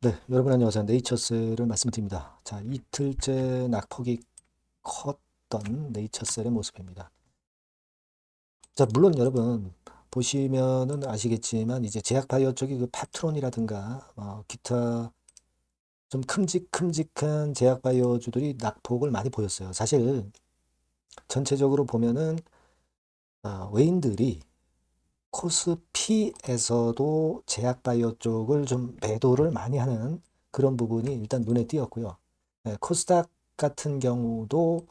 네, 여러분 안녕하세요. 네이처셀을 말씀드립니다. 자, 이틀째 낙폭이 컸던 네이처셀의 모습입니다. 자, 물론 여러분 보시면은 아시겠지만 이제 제약바이오 쪽이 그 파트론이라든가 기타 좀 큼직큼직한 제약바이오주들이 낙폭을 많이 보였어요. 사실 전체적으로 보면은 외인들이 코스피에서도 제약바이오 쪽을 좀 매도를 많이 하는 그런 부분이 일단 눈에 띄었고요. 네, 코스닥 같은 경우도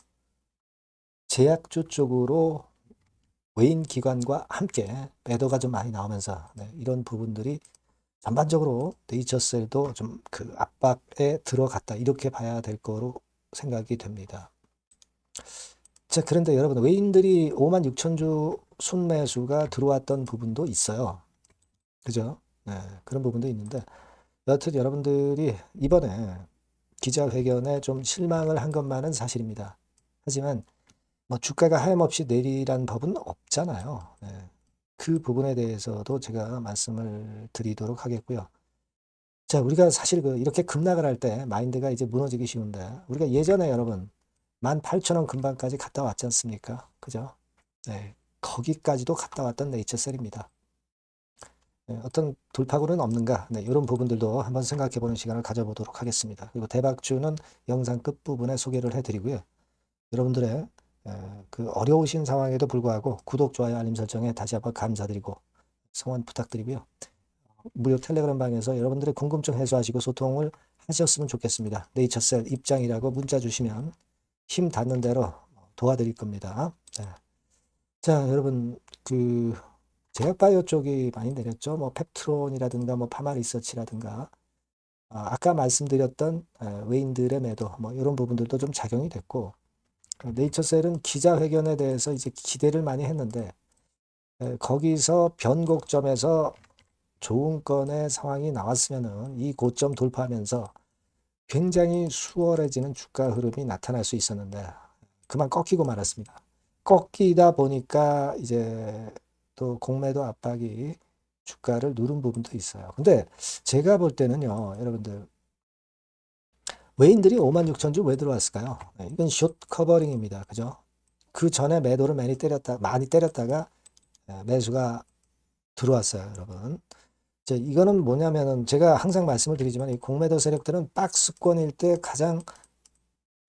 제약주 쪽으로 외인 기관과 함께 매도가 좀 많이 나오면서 이런 부분들이 전반적으로 네이처셀도 좀 그 압박에 들어갔다 이렇게 봐야 될 거로 생각이 됩니다. 자, 그런데 여러분 외인들이 5만 6천 주 순매수가 들어왔던 부분도 있어요. 그죠? 네, 그런 부분도 있는데 여하튼 여러분들이 이번에 기자회견에 좀 실망을 한 것만은 사실입니다. 하지만 뭐 주가가 하염없이 내리란 법은 없잖아요. 네. 그 부분에 대해서도 제가 말씀을 드리도록 하겠고요. 자, 우리가 사실 이렇게 급락을 할 때 마인드가 이제 무너지기 쉬운데 우리가 예전에 여러분 18,000원 근방까지 갔다 왔지 않습니까? 그죠? 네. 거기까지도 갔다 왔던 네이처셀입니다. 네, 어떤 돌파구는 없는가? 네, 이런 부분들도 한번 생각해 보는 시간을 가져보도록 하겠습니다. 그리고 대박주는 영상 끝부분에 소개를 해드리고요. 여러분들의 그 어려우신 상황에도 불구하고 구독, 좋아요, 알림 설정에 다시 한번 감사드리고 성원 부탁드리고요. 무료 텔레그램 방에서 여러분들의 궁금증 해소하시고 소통을 하셨으면 좋겠습니다. 네이처셀 입장이라고 문자 주시면 힘 닿는 대로 도와드릴 겁니다. 네. 자, 여러분 제약바이오 쪽이 많이 내렸죠. 뭐 펩트론이라든가 뭐 파마리서치라든가 아까 말씀드렸던 외인들의 매도 뭐 이런 부분들도 좀 작용이 됐고 네이처셀은 기자회견에 대해서 이제 기대를 많이 했는데 거기서 변곡점에서 좋은 건의 상황이 나왔으면은 이 고점 돌파하면서 굉장히 수월해지는 주가 흐름이 나타날 수 있었는데 그만 꺾이고 말았습니다. 꺾이다 보니까 이제 또 공매도 압박이 주가를 누른 부분도 있어요. 근데 제가 볼 때는요, 여러분들 외인들이 5만 6천 주 왜 들어왔을까요? 이건 숏 커버링입니다. 그죠? 그 전에 매도를 많이 때렸다가 매수가 들어왔어요, 여러분. 이거는 뭐냐면은 제가 항상 말씀을 드리지만 이 공매도 세력들은 박스권일 때 가장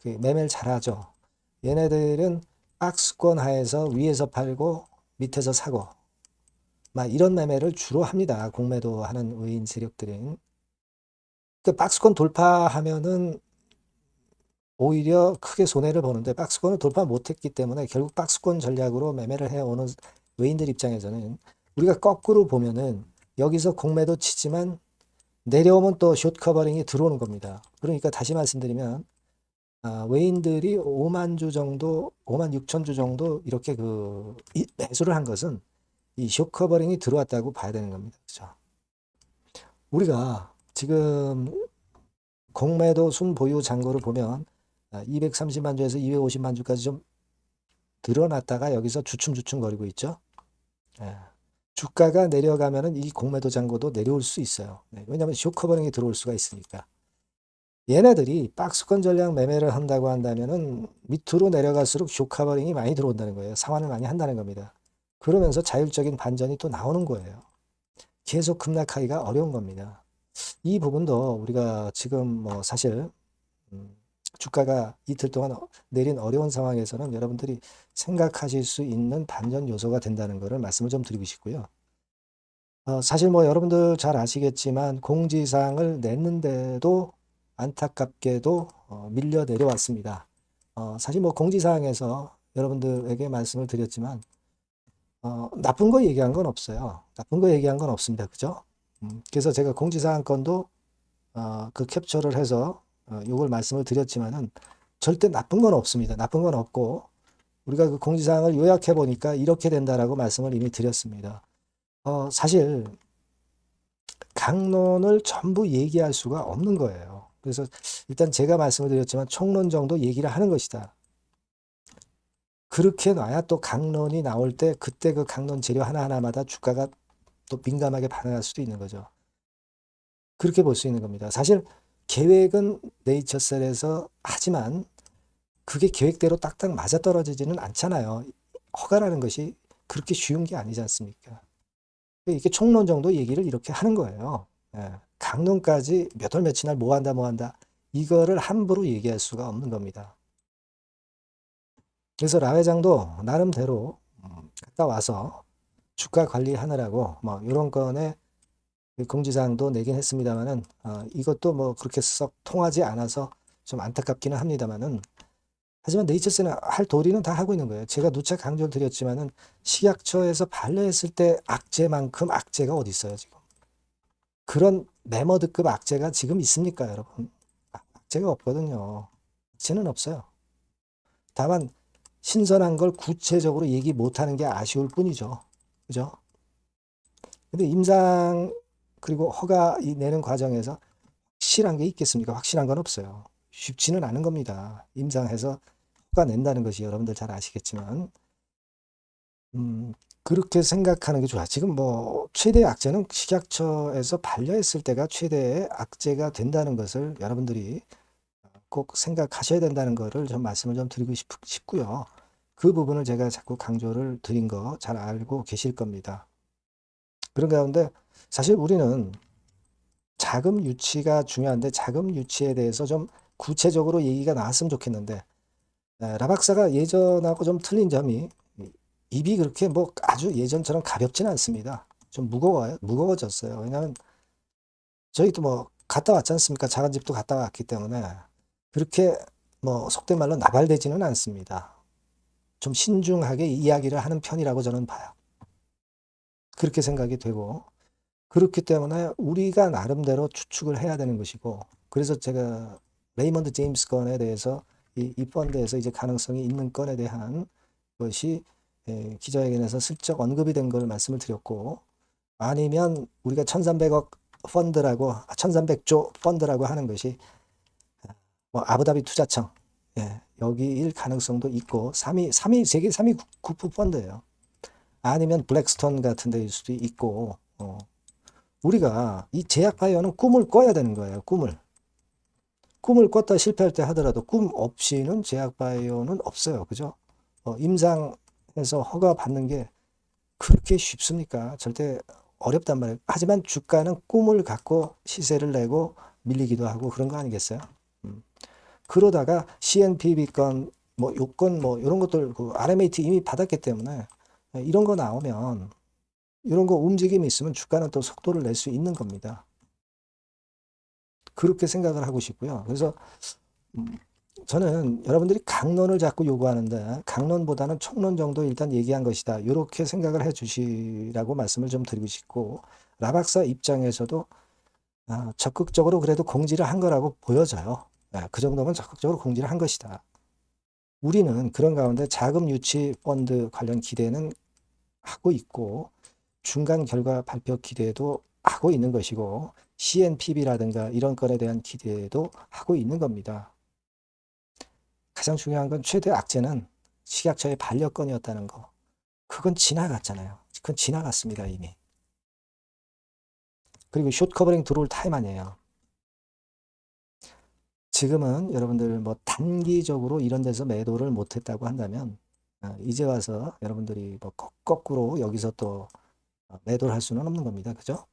그 매매를 잘하죠. 얘네들은 박스권 하에서 위에서 팔고 밑에서 사고 막 이런 매매를 주로 합니다. 공매도 하는 외인 세력들은. 그 박스권 돌파하면은 오히려 크게 손해를 보는데 박스권을 돌파 못했기 때문에 결국 박스권 전략으로 매매를 해오는 외인들 입장에서는 우리가 거꾸로 보면은 여기서 공매도 치지만 내려오면 또 숏 커버링이 들어오는 겁니다. 그러니까 다시 말씀드리면 외인들이 5만 주 정도, 5만 6천 주 정도 이렇게 매수를 한 것은 이 숏 커버링이 들어왔다고 봐야 되는 겁니다. 그렇죠? 우리가 지금 공매도 순보유 잔고를 보면 230만 주에서 250만 주까지 좀 늘어났다가 여기서 주춤주춤 거리고 있죠. 예. 주가가 내려가면은 이 공매도 잔고도 내려올 수 있어요. 네, 왜냐하면 숏 커버링이 들어올 수가 있으니까. 얘네들이 박스권 전략 매매를 한다고 한다면은 밑으로 내려갈수록 숏 커버링이 많이 들어온다는 거예요. 상환을 많이 한다는 겁니다. 그러면서 자율적인 반전이 또 나오는 거예요. 계속 급락하기가 어려운 겁니다. 이 부분도 우리가 지금 뭐 사실 음, 주가가 이틀 동안 내린 어려운 상황에서는 여러분들이 생각하실 수 있는 반전 요소가 된다는 것을 말씀을 좀 드리고 싶고요. 사실 뭐 여러분들 잘 아시겠지만 공지사항을 냈는데도 안타깝게도 밀려 내려왔습니다. 사실 뭐 공지사항에서 여러분들에게 말씀을 드렸지만 나쁜 거 얘기한 건 없어요. 나쁜 거 얘기한 건 없습니다. 그죠? 그래서 제가 공지사항 건도 그 캡처를 해서 요걸 말씀을 드렸지만은 절대 나쁜 건 없습니다. 나쁜 건 없고 우리가 그 공지사항을 요약해 보니까 이렇게 된다라고 말씀을 이미 드렸습니다. 사실 강론을 전부 얘기할 수가 없는 거예요. 그래서 일단 제가 말씀을 드렸지만 총론 정도 얘기를 하는 것이다. 그렇게 놔야 또 강론이 나올 때 그때 그 강론 재료 하나하나마다 주가가 또 민감하게 반응할 수도 있는 거죠. 그렇게 볼 수 있는 겁니다. 사실 계획은 네이처셀에서 하지만 그게 계획대로 딱딱 맞아떨어지지는 않잖아요. 허가라는 것이 그렇게 쉬운 게 아니지 않습니까? 이렇게 총론 정도 얘기를 이렇게 하는 거예요. 예. 강론까지 몇 월 며칠 날 뭐 한다 뭐 한다 이거를 함부로 얘기할 수가 없는 겁니다. 그래서 라 회장도 나름대로 갔다 와서 주가 관리하느라고 뭐 이런 건에 공지사항도 내긴 했습니다만은 이것도 뭐 그렇게 썩 통하지 않아서 좀 안타깝기는 합니다만은 하지만 네이처스는 할 도리는 다 하고 있는 거예요. 제가 누차 강조를 드렸지만은 식약처에서 반려했을 때 악재만큼 악재가 어디 있어요 지금? 그런 매머드급 악재가 지금 있습니까 여러분? 악재가 없거든요. 악재는 없어요. 다만 신선한 걸 구체적으로 얘기 못하는 게 아쉬울 뿐이죠. 그죠? 근데 임상 그리고 허가 내는 과정에서 확실한 게 있겠습니까? 확실한 건 없어요. 쉽지는 않은 겁니다. 임상해서 허가 낸다는 것이 여러분들 잘 아시겠지만 그렇게 생각하는 게 좋아. 지금 뭐 최대의 악재는 식약처에서 반려했을 때가 최대의 악재가 된다는 것을 여러분들이 꼭 생각하셔야 된다는 거를 좀 말씀을 좀 드리고 싶고요. 그 부분을 제가 자꾸 강조를 드린 거 잘 알고 계실 겁니다. 그런 가운데 사실 우리는 자금 유치가 중요한데 자금 유치에 대해서 좀 구체적으로 얘기가 나왔으면 좋겠는데 라 박사가 예전하고 좀 틀린 점이 입이 그렇게 뭐 아주 예전처럼 가볍지는 않습니다. 좀 무거워졌어요. 왜냐하면 저희도 뭐 갔다 왔지 않습니까? 작은 집도 갔다 왔기 때문에 그렇게 뭐 속된 말로 나발되지는 않습니다. 좀 신중하게 이야기를 하는 편이라고 저는 봐요. 그렇게 생각이 되고 그렇기 때문에 우리가 나름대로 추측을 해야 되는 것이고 그래서 제가 레이먼드 제임스 건에 대해서 이 펀드에서 이제 가능성이 있는 건에 대한 것이 기자회견에서 슬쩍 언급이 된 걸 말씀을 드렸고 아니면 우리가 1300억 펀드라고 1300조 펀드라고 하는 것이 뭐 아부다비 투자청 여기일 가능성도 있고 3위 세계 3위 국부 펀드예요. 아니면 블랙스톤 같은 데일 수도 있고 우리가 이 제약바이오는 꿈을 꿔야 되는 거예요. 꿈을 꿨다 실패할 때 하더라도 꿈 없이는 제약바이오는 없어요. 그죠? 임상에서 허가 받는 게 그렇게 쉽습니까? 절대 어렵단 말이에요. 하지만 주가는 꿈을 갖고 시세를 내고 밀리기도 하고 그런 거 아니겠어요? 그러다가 CNPB 건, 뭐 요건 뭐 이런 것들 그 RMAT 이미 받았기 때문에 이런 거 나오면 이런 거 움직임이 있으면 주가는 또 속도를 낼 수 있는 겁니다. 그렇게 생각을 하고 싶고요. 그래서 저는 여러분들이 강론을 자꾸 요구하는데 강론보다는 총론 정도 일단 얘기한 것이다. 이렇게 생각을 해 주시라고 말씀을 좀 드리고 싶고 라박사 입장에서도 적극적으로 그래도 공지를 한 거라고 보여져요. 그 정도면 적극적으로 공지를 한 것이다. 우리는 그런 가운데 자금 유치 펀드 관련 기대는 하고 있고 중간 결과 발표 기대도 하고 있는 것이고 CNPB라든가 이런 건에 대한 기대도 하고 있는 겁니다. 가장 중요한 건 최대 악재는 식약처의 반려건이었다는 거. 그건 지나갔잖아요. 그건 지나갔습니다, 이미. 그리고 숏 커버링 들어올 타임 아니에요. 지금은 여러분들 뭐 단기적으로 이런 데서 매도를 못했다고 한다면 이제 와서 여러분들이 뭐 거꾸로 여기서 또 매도를 할 수는 없는 겁니다. 그죠?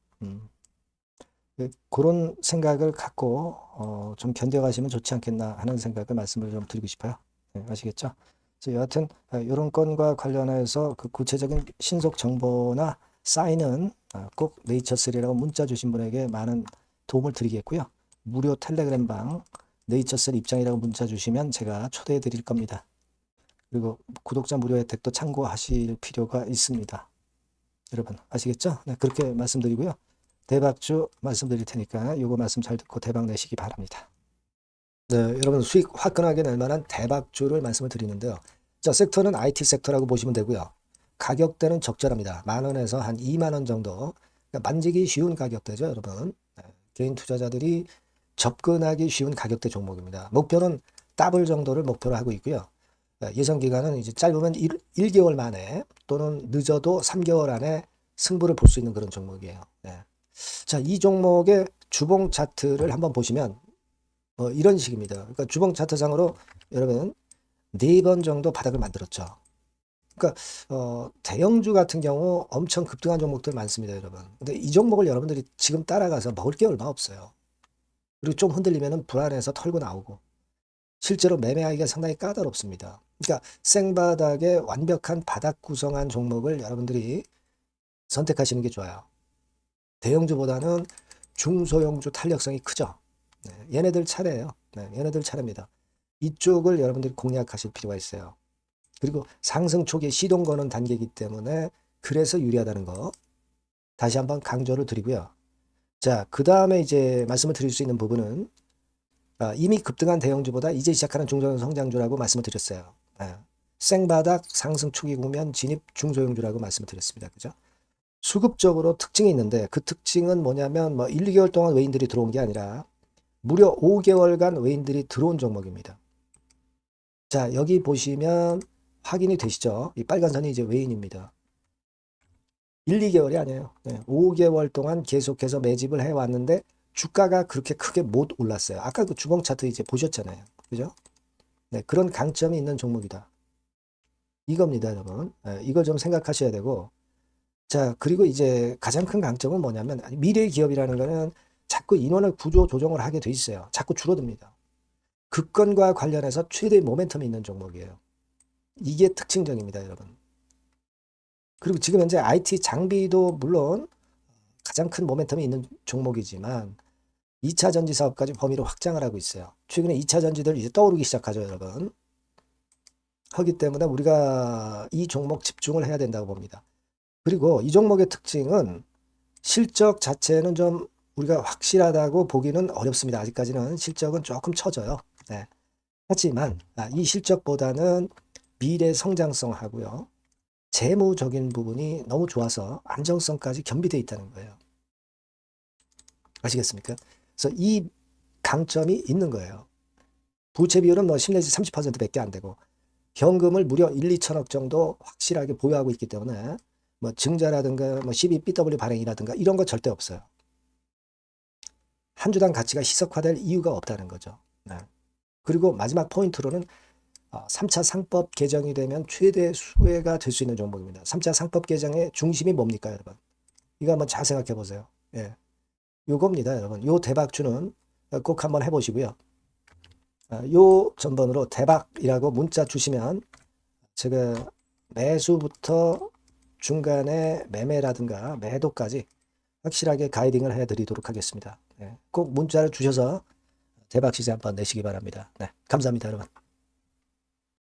그런 생각을 갖고 좀 견뎌가시면 좋지 않겠나 하는 생각을 말씀을 좀 드리고 싶어요. 네, 아시겠죠? 그래서 여하튼 이런 건과 관련해서 그 구체적인 신속 정보나 사인은 꼭 네이처셀이라고 문자 주신 분에게 많은 도움을 드리겠고요. 무료 텔레그램방 네이처셀 입장이라고 문자 주시면 제가 초대해 드릴 겁니다. 그리고 구독자 무료 혜택도 참고하실 필요가 있습니다. 여러분 아시겠죠? 네, 그렇게 말씀드리고요. 대박주 말씀드릴 테니까 요거 말씀 잘 듣고 대박 내시기 바랍니다. 네, 여러분 수익 화끈하게 낼 만한 대박주를 말씀을 드리는데요. 자, 섹터는 IT 섹터라고 보시면 되고요. 가격대는 적절합니다. 10,000원에서 한 20,000원 정도. 그러니까 만지기 쉬운 가격대죠, 여러분. 네, 개인 투자자들이 접근하기 쉬운 가격대 종목입니다. 목표는 더블 정도를 목표로 하고 있고요. 예상 기간은 이제 짧으면 1개월 만에 또는 늦어도 3개월 안에 승부를 볼 수 있는 그런 종목이에요. 네. 자, 이 종목의 주봉 차트를 한번 보시면 이런 식입니다. 그러니까 주봉 차트상으로 여러분 4번 정도 바닥을 만들었죠. 그러니까 대형주 같은 경우 엄청 급등한 종목들 많습니다, 여러분. 근데 이 종목을 여러분들이 지금 따라가서 먹을 게 얼마 없어요. 그리고 좀 흔들리면은 불안해서 털고 나오고 실제로 매매하기가 상당히 까다롭습니다. 그러니까 생바닥에 완벽한 바닥 구성한 종목을 여러분들이 선택하시는 게 좋아요. 대형주보다는 중소형주 탄력성이 크죠. 네, 얘네들 차례예요. 네, 얘네들 차례입니다. 이쪽을 여러분들이 공략하실 필요가 있어요. 그리고 상승 초기에 시동 거는 단계이기 때문에 그래서 유리하다는 거 다시 한번 강조를 드리고요. 자, 그 다음에 이제 말씀을 드릴 수 있는 부분은 이미 급등한 대형주보다 이제 시작하는 중소형 성장주라고 말씀을 드렸어요. 생바닥 상승 초기 국면 진입 중소형주라고 말씀을 드렸습니다. 그죠? 수급적으로 특징이 있는데 그 특징은 뭐냐면 뭐 1, 2개월 동안 외인들이 들어온 게 아니라 무려 5개월간 외인들이 들어온 종목입니다. 자, 여기 보시면 확인이 되시죠? 이 빨간 선이 이제 외인입니다. 1, 2개월이 아니에요. 5개월 동안 계속해서 매집을 해왔는데 주가가 그렇게 크게 못 올랐어요. 아까 그 주봉 차트 이제 보셨잖아요. 그죠? 네, 그런 강점이 있는 종목이다. 이겁니다, 여러분. 이걸 좀 생각하셔야 되고. 자, 그리고 이제 가장 큰 강점은 뭐냐면 미래 기업이라는 거는 자꾸 인원을 구조 조정을 하게 돼 있어요. 자꾸 줄어듭니다. 급권과 관련해서 최대의 모멘텀이 있는 종목이에요. 이게 특징적입니다, 여러분. 그리고 지금 현재 IT 장비도 물론 가장 큰 모멘텀이 있는 종목이지만 2차 전지 사업까지 범위를 확장을 하고 있어요. 최근에 2차 전지들 이제 떠오르기 시작하죠, 여러분. 하기 때문에 우리가 이 종목 집중을 해야 된다고 봅니다. 그리고 이 종목의 특징은 실적 자체는 좀 우리가 확실하다고 보기는 어렵습니다. 아직까지는 실적은 조금 처져요. 네. 하지만 이 실적보다는 미래 성장성하고요. 재무적인 부분이 너무 좋아서 안정성까지 겸비되어 있다는 거예요. 아시겠습니까? 그래서 이 강점이 있는 거예요. 부채 비율은 뭐 10 내지 30%밖에 안 되고 현금을 무려 1, 2천억 정도 확실하게 보유하고 있기 때문에 뭐 증자라든가 뭐 12BW 발행이라든가 이런 거 절대 없어요. 한 주당 가치가 희석화될 이유가 없다는 거죠. 네. 그리고 마지막 포인트로는 3차 상법 개정이 되면 최대 수혜가 될 수 있는 종목입니다. 3차 상법 개정의 중심이 뭡니까, 여러분? 이거 한번 잘 생각해 보세요. 예. 요겁니다, 여러분. 요 대박주는 꼭 한번 해보시고요. 요 전번으로 대박이라고 문자 주시면 제가 매수부터 중간에 매매라든가 매도까지 확실하게 가이딩을 해드리도록 하겠습니다. 꼭 문자를 주셔서 대박 시세 한번 내시기 바랍니다. 네, 감사합니다, 여러분.